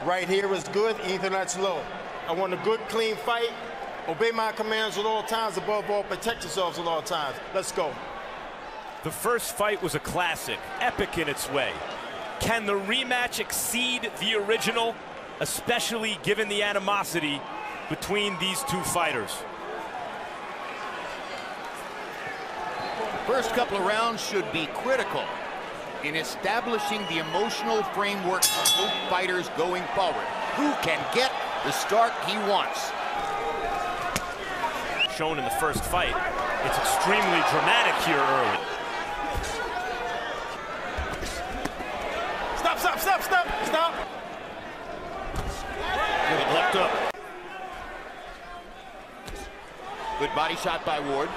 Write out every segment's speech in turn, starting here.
Right here is good, anything that's low. I want a good, clean fight. Obey my commands at all times. Above all, protect yourselves at all times. Let's go. The first fight was a classic, epic in its way. Can the rematch exceed the original, especially given the animosity between these two fighters? First couple of rounds should be critical in establishing the emotional framework of both fighters going forward. Who can get the start he wants? Shown in the first fight, it's extremely dramatic here early. Stop, stop, stop, stop, stop. Good left hook. Good body shot by Ward.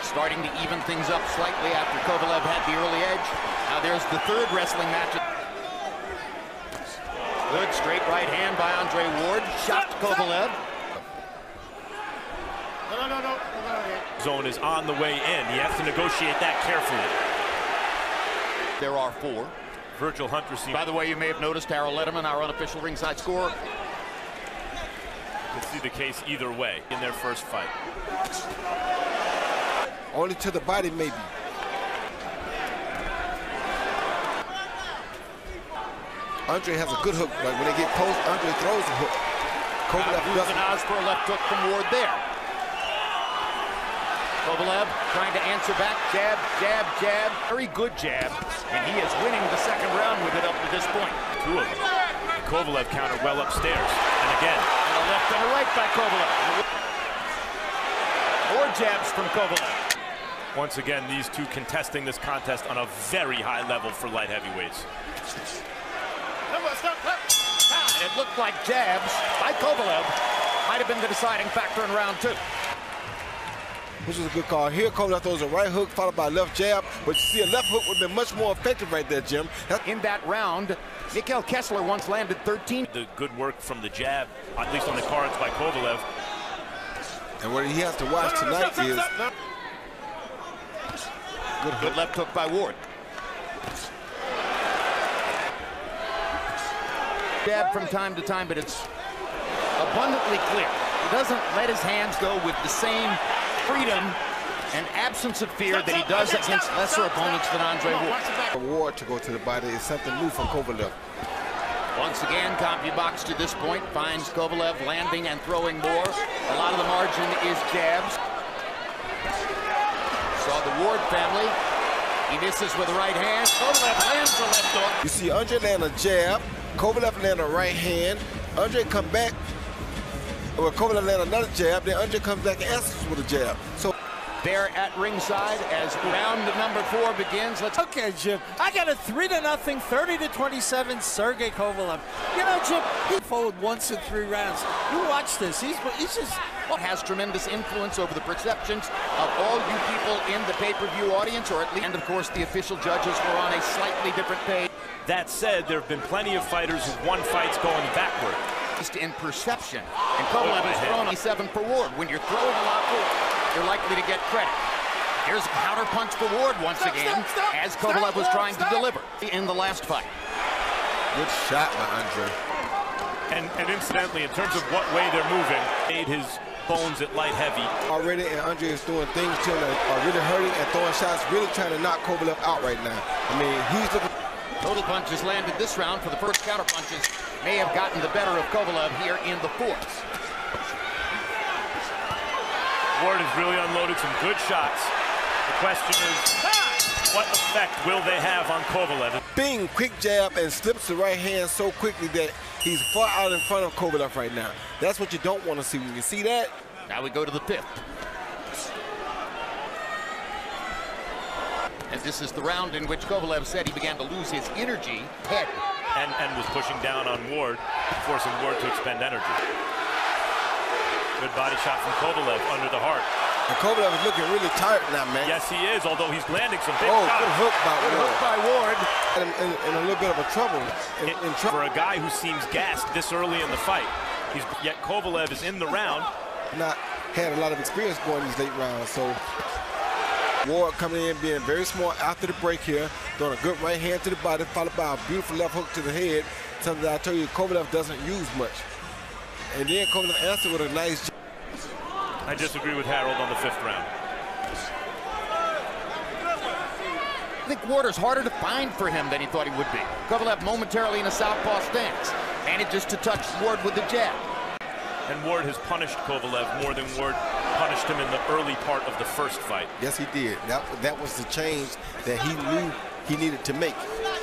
Starting to even things up slightly after Kovalev had the early edge. Now there's the third wrestling match. Good straight right hand by Andre Ward. Shot to Kovalev. No. Zone is on the way in. He has to negotiate that carefully. There are 4. Virgil Hunter seems... By the way, you may have noticed Harold Letterman, our unofficial ringside scorer. Could see the case either way in their first fight. Only to the body, maybe. Andre has a good hook. Like when they get close, Andre throws a hook. Kovalev doesn't. For a left hook from Ward there. Kovalev trying to answer back. Jab, jab, jab. Very good jab. And he is winning the second round with it up to this point. 2 of them. Kovalev countered well upstairs. And again. And a left and a right by Kovalev. More jabs from Kovalev. Once again, these two contesting this contest on a very high level for light heavyweights. And it looked like jabs by Kovalev might have been the deciding factor in round 2. Which was a good call. Here, Kolle throws a right hook followed by a left jab, but you see a left hook would have been much more effective right there, Jim. In that round, Mikhail Kessler once landed 13. The good work from the jab, at least on the cards by Kovalev. And what he has to watch tonight is... Good left hook by Ward. Jab from time to time, but it's abundantly clear. He doesn't let his hands go with the same freedom and absence of fear that he does against lesser opponents than Andre Ward. Ward to go to the body is something new from Kovalev. Once again, CompuBox to this point finds Kovalev landing and throwing more. A lot of the margin is jabs. Saw the Ward family. He misses with the right hand. Kovalev lands the left hook. You see Andre land a jab. Kovalev land a right hand. Andre come back. Well, Kolle land another jab, then Andre comes back and answers with a jab. So there at ringside as round number 4 begins. Okay, Jim, I got a 3-0, 30-27, Sergey Kovalev. You know, Jim, he forward once in 3 rounds. You watch this. He's just has tremendous influence over the perceptions of all you people in the pay-per-view audience, or at least, and of course, the official judges were on a slightly different page. That said, there have been plenty of fighters who've won fights going backward. In perception, and Kovalev is thrown 7 for Ward. When you're throwing a lot more, you're likely to get credit. Here's a counter punch for Ward once again, as Kovalev was trying to deliver in the last fight. Good shot by Andre. And incidentally, in terms of what way they're moving, made his bones at light heavy. Already, and Andre is doing things to him that are really hurting and throwing shots, really trying to knock Kovalev out right now. I mean, he's looking. Total punches landed this round for the first counter punches. May have gotten the better of Kovalev here in the 4th. Ward has really unloaded some good shots. The question is, what effect will they have on Kovalev? Bing, quick jab, and slips the right hand so quickly that he's far out in front of Kovalev right now. That's what you don't want to see. When you see that. Now we go to the 5th. And this is the round in which Kovalev said he began to lose his energy, head. And was pushing down on Ward, forcing Ward to expend energy. Good body shot from Kovalev under the heart. And Kovalev is looking really tired now, man. Yes, he is, although he's landing some big shots. Good hook by Ward. Good hook by Ward. In a little bit of a trouble. For a guy who seems gassed this early in the fight, yet Kovalev is in the round. Not had a lot of experience going these late rounds, so Ward coming in, being very smart after the break here, throwing a good right hand to the body, followed by a beautiful left hook to the head something that I told you Kovalev doesn't use much. And then Kovalev answered with a nice. I disagree with Harold on the 5th round. I think Ward harder to find for him than he thought he would be. Kovalev momentarily in a southpaw stance. Manages to touch Ward with the jab. And Ward has punished Kovalev more than Ward punished him in the early part of the first fight. Yes, he did. That was the change that he knew he needed to make.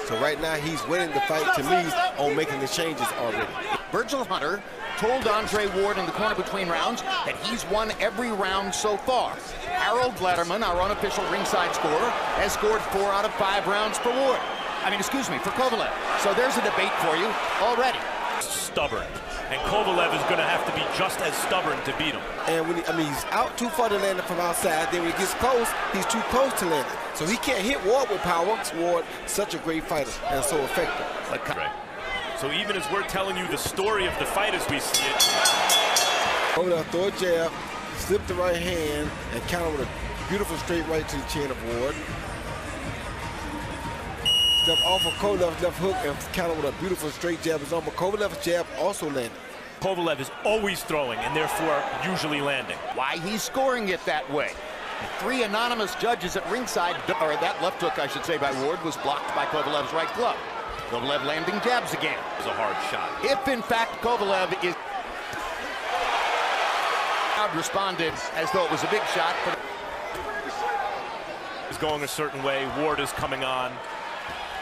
So right now he's winning the fight, to me, on making the changes already. Virgil Hunter told Andre Ward in the corner between rounds that he's won every round so far. Harold Glatterman, our unofficial ringside scorer, has scored 4 out of 5 rounds for Ward. For Kovalev. So there's a debate for you already. Stubborn. And Kovalev is going to have to be just as stubborn to beat him. And when he's out too far to land it from outside. Then when he gets close, he's too close to land it. So he can't hit Ward with power. Ward, such a great fighter and so effective. Right. So even as we're telling you the story of the fight as we see it. Kovalev throw a jab, slip the right hand, and counter with a beautiful straight right to the chin of Ward. Step off of Kovalev's left hook and counter with a beautiful straight jab. But Kovalev's jab also landed. Kovalev is always throwing and therefore usually landing. Why he's scoring it that way. 3 anonymous judges at ringside, or that left hook, I should say, by Ward was blocked by Kovalev's right glove. Kovalev landing jabs again. It was a hard shot. If in fact Kovalev is responded as though it was a big shot, but is going a certain way. Ward is coming on.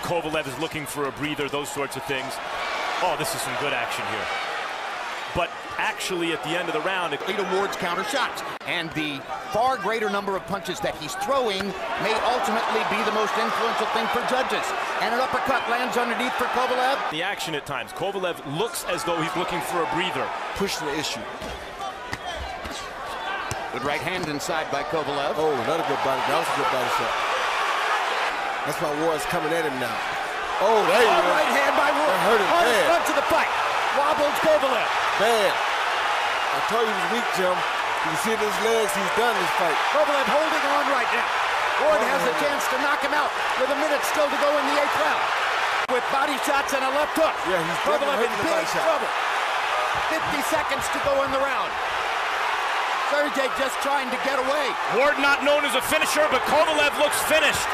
Kovalev is looking for a breather, those sorts of things. Oh, this is some good action here. But actually, at the end of the round, lead Ward's counter shots. And the far greater number of punches that he's throwing may ultimately be the most influential thing for judges. And an uppercut lands underneath for Kovalev. The action at times. Kovalev looks as though he's looking for a breather. Pushing the issue. Good right hand inside by Kovalev. Oh, another good body. That was a good body shot. That's why Ward's coming at him now. Oh, there you go. Right hand by Ward. That hurt him bad. Front to the fight. Wobbles Kovalev. Bad. I told you he was weak, Jim. You can see in his legs, he's done this fight. Kovalev holding on right now. Ward has a chance to knock him out with a minute still to go in the 8th round. With body shots and a left hook. Yeah, he's Kovalev in the big body shot. trouble. 50 seconds to go in the round. Sergey just trying to get away. Ward not known as a finisher, but Kovalev looks finished.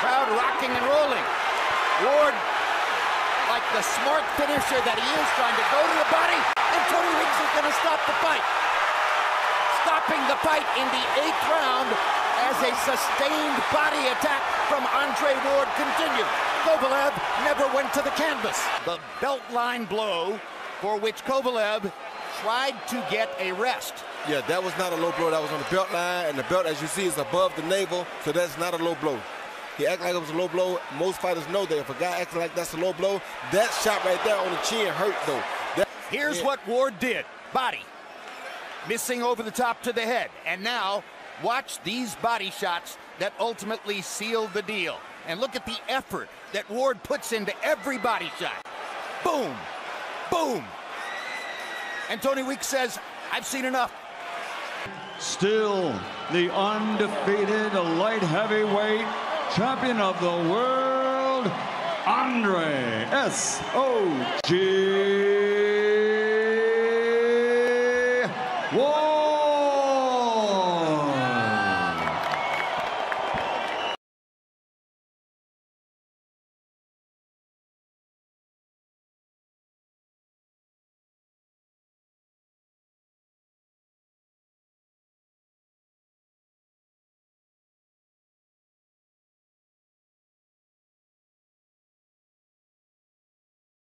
Crowd rocking and rolling. Ward, like the smart finisher that he is, trying to go to the body, and Tony Weeks is going to stop the fight. Stopping the fight in the 8th round as a sustained body attack from Andre Ward continued. Kovalev never went to the canvas. The belt line blow for which Kovalev tried to get a rest. Yeah, that was not a low blow. That was on the belt line, and the belt, as you see, is above the navel, so that's not a low blow. He acted like it was a low blow. Most fighters know that if a guy acts like that's a low blow, that shot right there on the chin hurt, though. Here's what Ward did. Body. Missing over the top to the head. And now, watch these body shots that ultimately sealed the deal. And look at the effort that Ward puts into every body shot. Boom. Boom. And Tony Weeks says, I've seen enough. Still the undefeated light heavyweight champion of the world, Andre S.O.G.